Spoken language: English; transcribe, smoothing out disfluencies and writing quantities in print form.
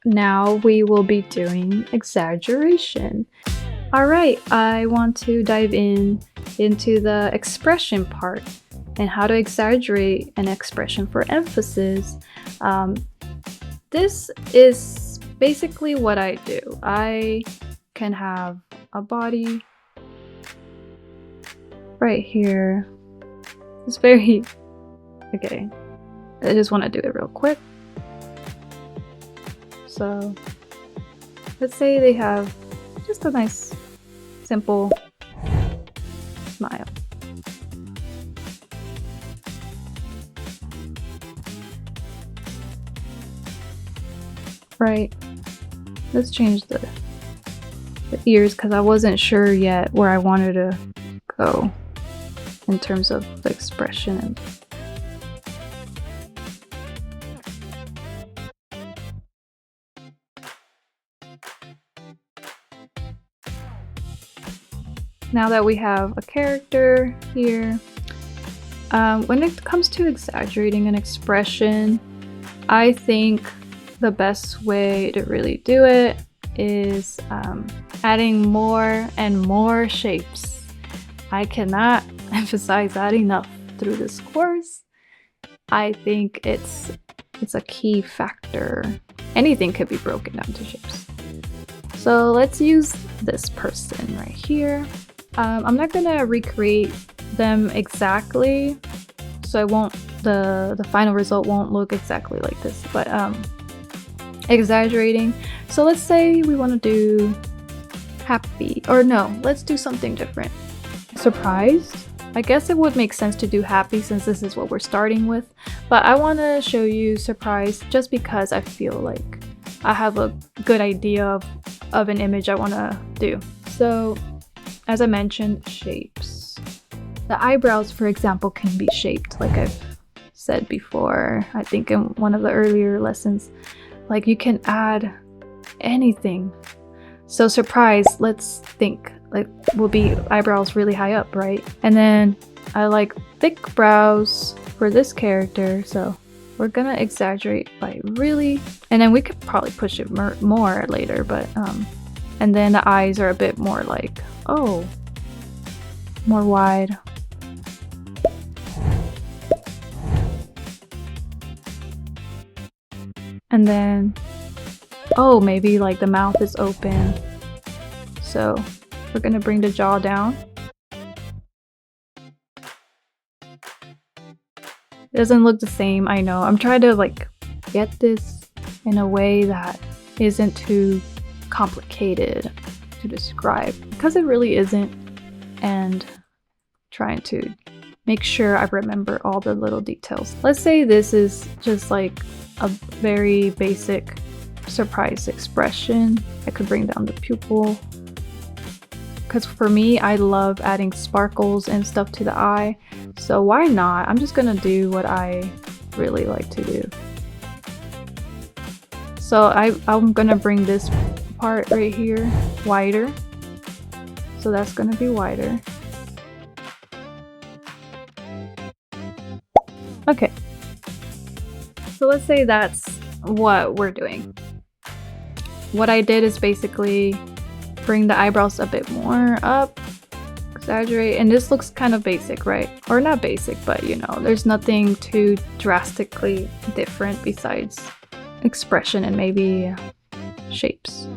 now we will be doing exaggeration. Alright, I want to dive into the expression part and how to exaggerate an expression for emphasis. This is basically what I do. I can have a body right here. It's very... okay, I just want to do it real quick. So let's say they have just a nice, simple smile. Right, let's change the ears because I wasn't sure yet where I wanted to go in terms of the expression. And now that we have a character here, when it comes to exaggerating an expression, I think the best way to really do it is adding more and more shapes. I cannot emphasize that enough through this course. I think it's a key factor. Anything could be broken down to shapes. So let's use this person right here. I'm not gonna recreate them exactly, so it won't, the final result won't look exactly like this, but exaggerating. So let's say we want to do happy, or no, let's do something different. Surprised? I guess it would make sense to do happy since this is what we're starting with, but I want to show you surprised just because I feel like I have a good idea of an image I want to do. So as I mentioned, shapes. The eyebrows, for example, can be shaped like I've said before, I think in one of the earlier lessons. Like you can add anything. So surprise, let's think, like will be eyebrows really high up, right? And then I like thick brows for this character, so we're gonna exaggerate by really, and then we could probably push it more later, but and then the eyes are a bit more like, oh, more wide. And then, oh, maybe like the mouth is open. So we're gonna bring the jaw down. It doesn't look the same, I know. I'm trying to like get this in a way that isn't too complicated to describe, because it really isn't, and trying to make sure I remember all the little details. Let's say this is just like a very basic surprise expression. I could bring down the pupil, because for me, I love adding sparkles and stuff to the eye, so why not? I'm just gonna do what I really like to do. So I'm gonna bring this part right here wider, so that's gonna be wider. Okay, so let's say that's what we're doing. What I did is basically bring the eyebrows a bit more up, exaggerate, and this looks kind of basic, right? Or not basic, but you know, there's nothing too drastically different besides expression and maybe shapes.